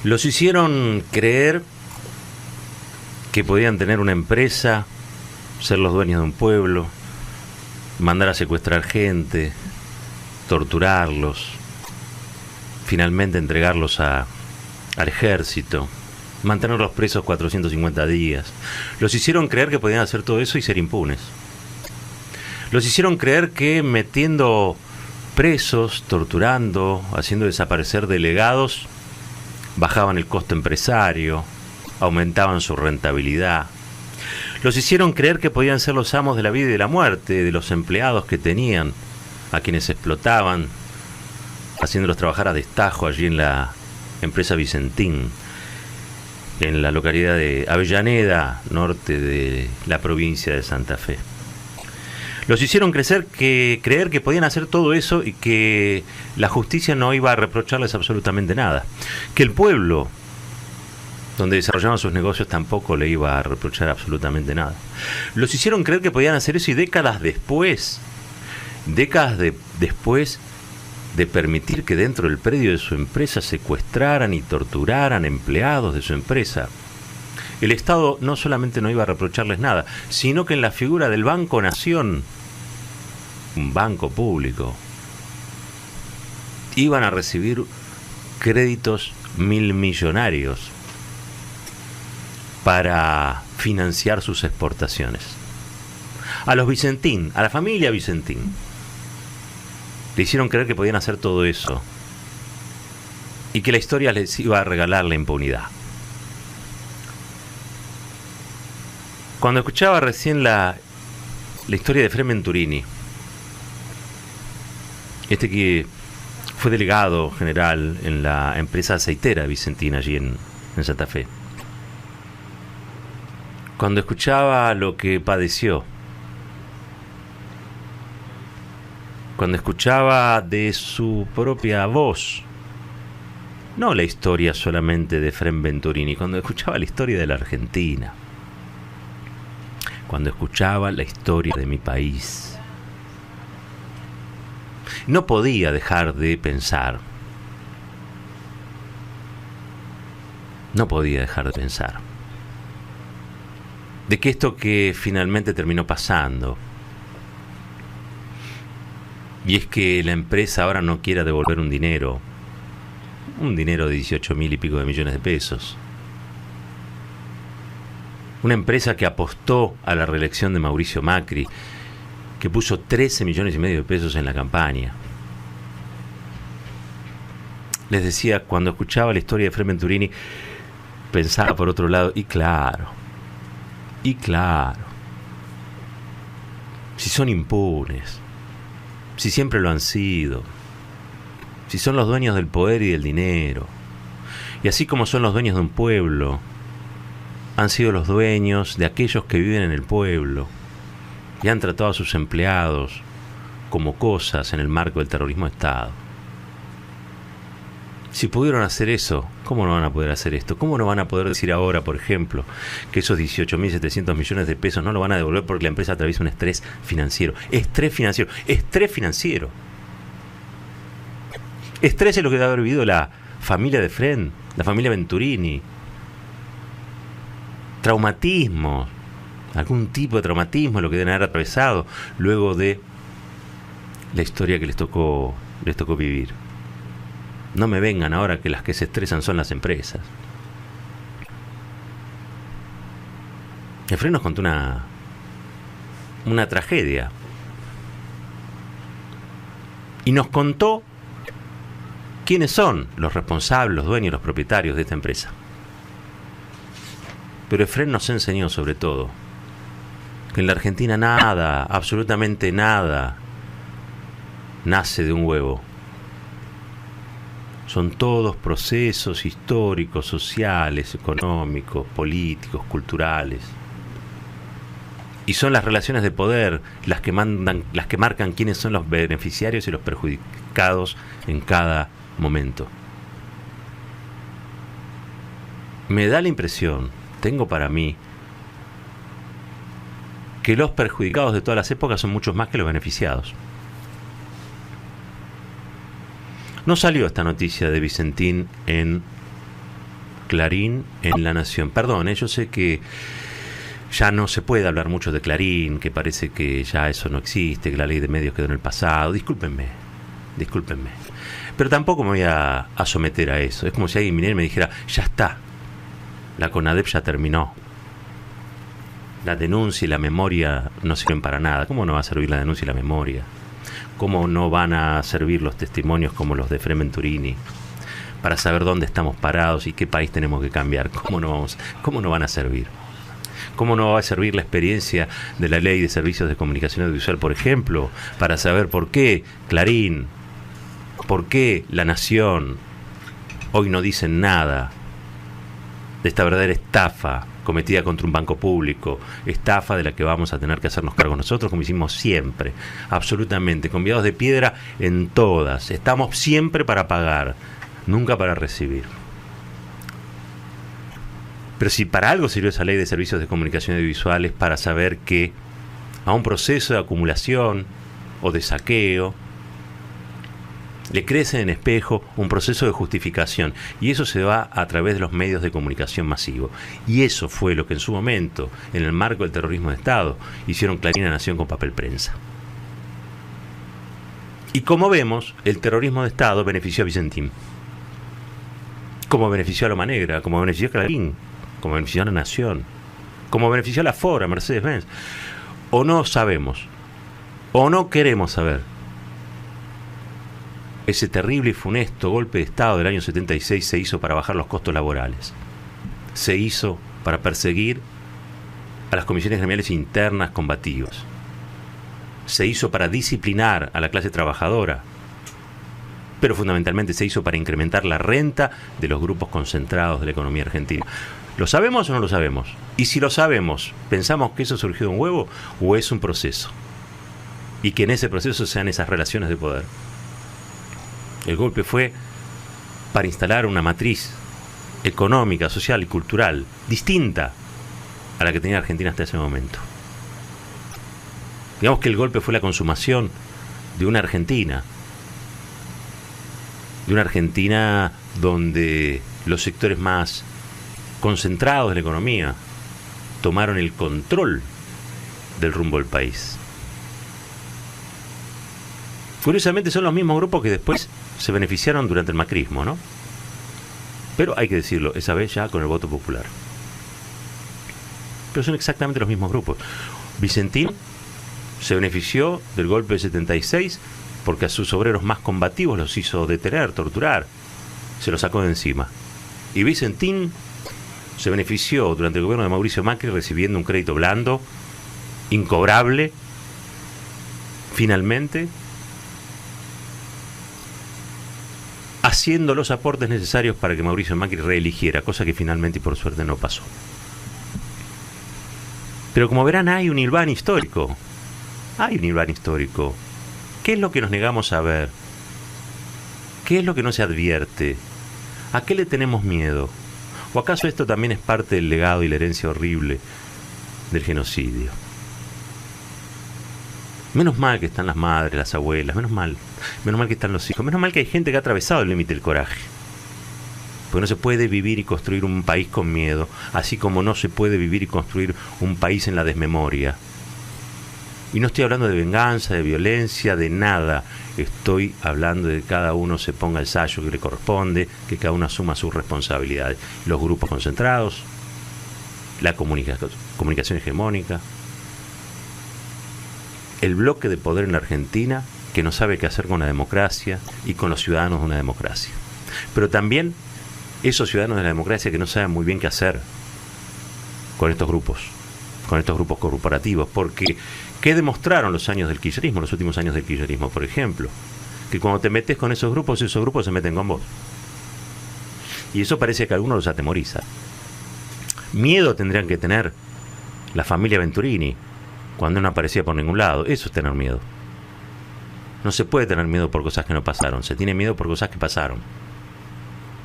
Los hicieron creer que podían tener una empresa, ser los dueños de un pueblo, mandar a secuestrar gente, torturarlos, finalmente entregarlos al ejército, mantenerlos presos 450 días. Los hicieron creer que podían hacer todo eso y ser impunes. Los hicieron creer que metiendo presos, torturando, haciendo desaparecer delegados, bajaban el costo empresario, aumentaban su rentabilidad. Los hicieron creer que podían ser los amos de la vida y de la muerte, de los empleados que tenían, a quienes explotaban, haciéndolos trabajar a destajo allí en la empresa Vicentín, en la localidad de Avellaneda, norte de la provincia de Santa Fe. Los hicieron creer que podían hacer todo eso y que la justicia no iba a reprocharles absolutamente nada. Que el pueblo, donde desarrollaban sus negocios, tampoco le iba a reprochar absolutamente nada. Los hicieron creer que podían hacer eso y décadas después de permitir que dentro del predio de su empresa secuestraran y torturaran empleados de su empresa, el Estado no solamente no iba a reprocharles nada, sino que en la figura del Banco Nación, un banco público, iban a recibir créditos milmillonarios para financiar sus exportaciones. A los Vicentín, a la familia Vicentín, le hicieron creer que podían hacer todo eso y que la historia les iba a regalar la impunidad. Cuando escuchaba recién la historia de Efrén Venturini, que fue delegado general en la empresa aceitera Vicentina allí en Santa Fe, cuando escuchaba lo que padeció, cuando escuchaba de su propia voz, no la historia solamente de Efrén Venturini, cuando escuchaba la historia de la Argentina, cuando escuchaba la historia de mi país, no podía dejar de pensar. No podía dejar de pensar de que esto que finalmente terminó pasando, y es que la empresa ahora no quiera devolver un dinero de 18.000 y pico de millones de pesos. Una empresa que apostó a la reelección de Mauricio Macri, que puso 13 millones y medio de pesos en la campaña. Les decía, cuando escuchaba la historia de Efrén Venturini, pensaba por otro lado, y claro, si son impunes, si siempre lo han sido, si son los dueños del poder y del dinero, y así como son los dueños de un pueblo, han sido los dueños de aquellos que viven en el pueblo y han tratado a sus empleados como cosas en el marco del terrorismo de Estado. Si pudieron hacer eso, ¿cómo no van a poder hacer esto? ¿Cómo no van a poder decir ahora, por ejemplo, que esos 18.700 millones de pesos no lo van a devolver porque la empresa atraviesa un estrés financiero? Estrés financiero. Estrés es lo que debe haber vivido la familia de Efrén, la familia Venturini. Traumatismo, algún tipo de traumatismo, lo que deben haber atravesado luego de la historia que les tocó vivir. No me vengan ahora que las que se estresan son las empresas. Efrén nos contó una tragedia. Y nos contó quiénes son los responsables, los dueños, los propietarios de esta empresa. Pero Efrén nos enseñó sobre todo que en la Argentina nada, absolutamente nada, nace de un huevo. Son todos procesos históricos, sociales, económicos, políticos, culturales. Y son las relaciones de poder las que marcan quiénes son los beneficiarios y los perjudicados en cada momento. Me da la impresión, tengo para mí, que los perjudicados de todas las épocas son muchos más que los beneficiados. No salió esta noticia de Vicentín en Clarín en La Nación. Perdón, yo sé que ya no se puede hablar mucho de Clarín, que parece que ya eso no existe, que la ley de medios quedó en el pasado. Discúlpenme. Pero tampoco me voy a someter a eso. Es como si alguien viniera y me dijera, ya está, la CONADEP ya terminó. La denuncia y la memoria no sirven para nada. ¿Cómo no va a servir la denuncia y la memoria? ¿Cómo no van a servir los testimonios como los de Efrén Venturini para saber dónde estamos parados y qué país tenemos que cambiar? ¿Cómo no van a servir? ¿Cómo no va a servir la experiencia de la Ley de Servicios de Comunicación Audiovisual, por ejemplo, para saber por qué Clarín, por qué La Nación hoy no dicen nada de esta verdadera estafa cometida contra un banco público, estafa de la que vamos a tener que hacernos cargo nosotros, como hicimos siempre, absolutamente, conviados de piedra en todas. Estamos siempre para pagar, nunca para recibir. Pero si para algo sirvió esa Ley de Servicios de Comunicación Audiovisual, es para saber que a un proceso de acumulación o de saqueo le crece en espejo un proceso de justificación, y eso se va a través de los medios de comunicación masivo. Y eso fue lo que en su momento, en el marco del terrorismo de Estado, hicieron Clarín y La Nación con papel prensa. Y como vemos, el terrorismo de Estado benefició a Vicentín, como benefició a Loma Negra, como benefició a Clarín, como benefició a La Nación, como benefició a la Ford, a Mercedes-Benz. O no sabemos, o no queremos saber. Ese terrible y funesto golpe de Estado del año 76 se hizo para bajar los costos laborales. Se hizo para perseguir a las comisiones gremiales internas combativas. Se hizo para disciplinar a la clase trabajadora. Pero fundamentalmente se hizo para incrementar la renta de los grupos concentrados de la economía argentina. ¿Lo sabemos o no lo sabemos? Y si lo sabemos, ¿pensamos que eso surgió de un huevo o es un proceso? Y que en ese proceso sean esas relaciones de poder. El golpe fue para instalar una matriz económica, social y cultural distinta a la que tenía Argentina hasta ese momento. Digamos que el golpe fue la consumación de una Argentina donde los sectores más concentrados de la economía tomaron el control del rumbo del país. Curiosamente son los mismos grupos que después se beneficiaron durante el macrismo, ¿no? Pero hay que decirlo, esa vez ya con el voto popular. Pero son exactamente los mismos grupos. Vicentín se benefició del golpe de 76 porque a sus obreros más combativos los hizo detener, torturar, se los sacó de encima. Y Vicentín se benefició durante el gobierno de Mauricio Macri recibiendo un crédito blando, incobrable, finalmente, haciendo los aportes necesarios para que Mauricio Macri reeligiera, cosa que finalmente y por suerte no pasó. Pero como verán, hay un hilván histórico. ¿Qué es lo que nos negamos a ver? ¿Qué es lo que no se advierte? ¿A qué le tenemos miedo? ¿O acaso esto también es parte del legado y la herencia horrible del genocidio? Menos mal que están las madres, las abuelas, menos mal que están los hijos, menos mal que hay gente que ha atravesado el límite del coraje. Porque no se puede vivir y construir un país con miedo, así como no se puede vivir y construir un país en la desmemoria. Y no estoy hablando de venganza, de violencia, de nada. Estoy hablando de que cada uno se ponga el sayo que le corresponde, que cada uno asuma sus responsabilidades. Los grupos concentrados, la comunicación hegemónica, el bloque de poder en la Argentina que no sabe qué hacer con la democracia y con los ciudadanos de una democracia. Pero también esos ciudadanos de la democracia que no saben muy bien qué hacer con estos grupos corporativos, porque ¿qué demostraron los años del kirchnerismo, los últimos años del kirchnerismo, por ejemplo? Que cuando te metes con esos grupos se meten con vos. Y eso parece que a algunos los atemoriza. Miedo tendrían que tener la familia Venturini cuando no aparecía por ningún lado. Eso es tener miedo. No se puede tener miedo por cosas que no pasaron, se tiene miedo por cosas que pasaron.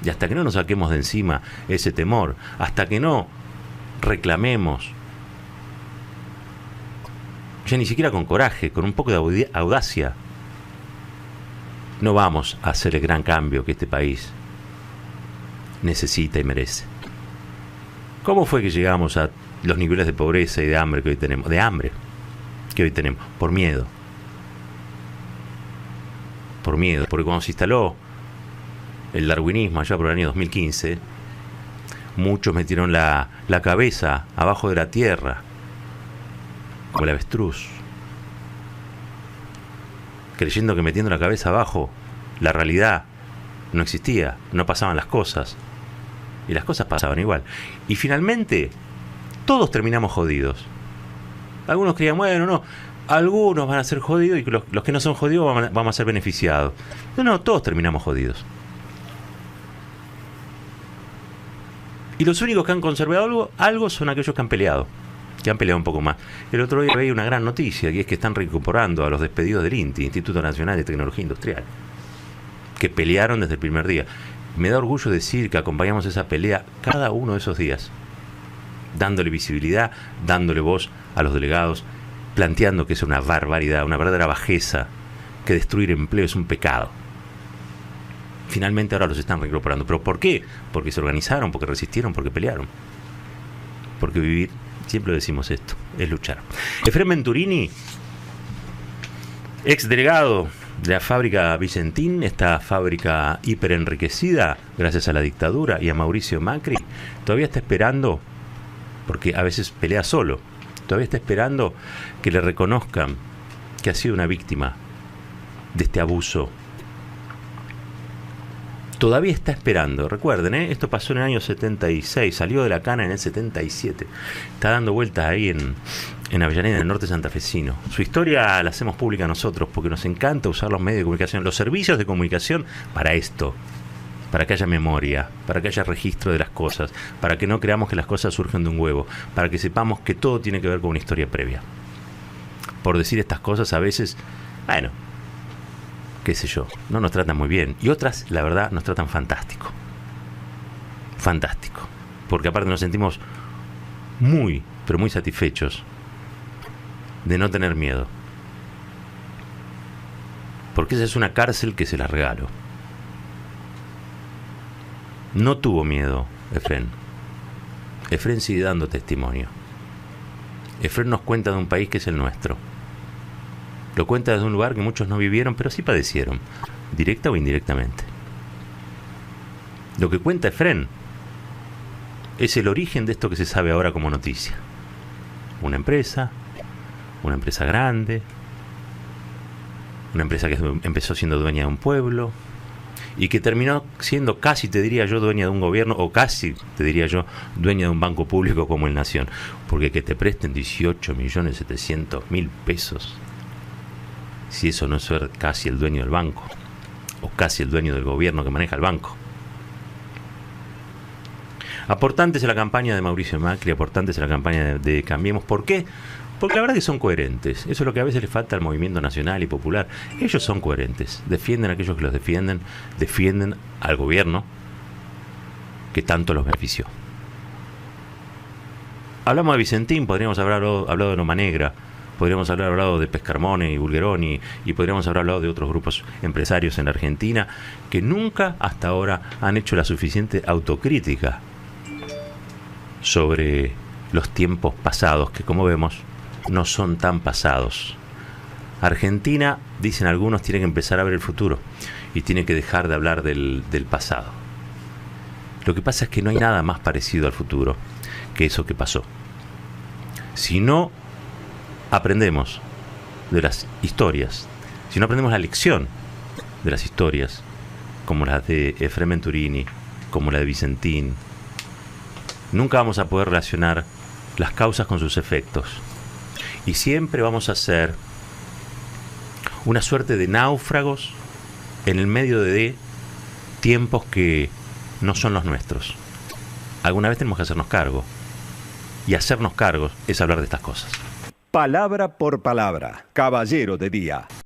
Y hasta que no nos saquemos de encima ese temor, hasta que no reclamemos, ya ni siquiera con coraje, con un poco de audacia, no vamos a hacer el gran cambio que este país necesita y merece. ¿Cómo fue que llegamos a los niveles de pobreza y de hambre que hoy tenemos? De hambre que hoy tenemos, por miedo. Por miedo, porque cuando se instaló el darwinismo allá por el año 2015, muchos metieron la cabeza abajo de la tierra, como el avestruz, creyendo que metiendo la cabeza abajo, la realidad no existía, no pasaban las cosas. Y las cosas pasaban igual. Y finalmente, todos terminamos jodidos. Algunos creían, bueno, no, algunos van a ser jodidos y los que no son jodidos vamos a ser beneficiados. No, todos terminamos jodidos. Y los únicos que han conservado algo son aquellos que han peleado un poco más. El otro día veía una gran noticia, y es que están reincorporando a los despedidos del INTI, Instituto Nacional de Tecnología Industrial, que pelearon desde el primer día. Me da orgullo decir que acompañamos esa pelea cada uno de esos días, dándole visibilidad, dándole voz a los delegados, planteando que es una barbaridad, una verdadera bajeza, que destruir empleo es un pecado. Finalmente ahora los están reincorporando. ¿Pero por qué? Porque se organizaron, porque resistieron, porque pelearon. Porque vivir, siempre decimos esto, es luchar. Efrén Venturini, ex delegado de la fábrica Vicentín, esta fábrica hiperenriquecida gracias a la dictadura y a Mauricio Macri, todavía está esperando, porque a veces pelea solo, todavía está esperando que le reconozcan que ha sido una víctima de este abuso. Todavía está esperando. Recuerden, esto pasó en el año 76, salió de la cana en el 77. Está dando vueltas ahí en Avellaneda, en el norte santafesino. Su historia la hacemos pública nosotros porque nos encanta usar los medios de comunicación, los servicios de comunicación para esto. Para que haya memoria, para que haya registro de las cosas, para que no creamos que las cosas surgen de un huevo, para que sepamos que todo tiene que ver con una historia previa. Por decir estas cosas a veces, bueno, qué sé yo, no nos tratan muy bien. Y otras, la verdad, nos tratan fantástico. Fantástico. Porque aparte nos sentimos muy, pero muy satisfechos de no tener miedo. Porque esa es una cárcel que se la regalo. No tuvo miedo, Efrén. Efrén sigue dando testimonio. Efrén nos cuenta de un país que es el nuestro. Lo cuenta desde un lugar que muchos no vivieron, pero sí padecieron, directa o indirectamente. Lo que cuenta Efrén es el origen de esto que se sabe ahora como noticia. Una empresa grande, una empresa que empezó siendo dueña de un pueblo y que terminó siendo casi, te diría yo, dueña de un gobierno, o casi, te diría yo, dueña de un banco público como el Nación. Porque que te presten 18.700.000 pesos, si eso no es ser casi el dueño del banco, o casi el dueño del gobierno que maneja el banco. Aportantes a la campaña de Mauricio Macri, aportantes a la campaña de Cambiemos. ¿Por qué? Porque la verdad que son coherentes. Eso es lo que a veces le falta al movimiento nacional y popular. Ellos son coherentes, defienden a aquellos que los defienden, defienden al gobierno que tanto los benefició. Hablamos de Vicentín, podríamos haber hablado de Loma Negra, podríamos haber hablado de Pescarmone y Bulgeroni, y podríamos haber hablado de otros grupos empresarios en la Argentina que nunca hasta ahora han hecho la suficiente autocrítica sobre los tiempos pasados, que como vemos no son tan pasados. Argentina, dicen algunos, tiene que empezar a ver el futuro y tiene que dejar de hablar del pasado. Lo que pasa es que no hay nada más parecido al futuro que eso que pasó. Si no aprendemos de las historias, si no aprendemos la lección de las historias, como las de Efrén Venturini, como la de Vicentín, nunca vamos a poder relacionar las causas con sus efectos. Y siempre vamos a ser una suerte de náufragos en el medio de tiempos que no son los nuestros. Alguna vez tenemos que hacernos cargo. Y hacernos cargos es hablar de estas cosas. Palabra por palabra, Caballero de Día.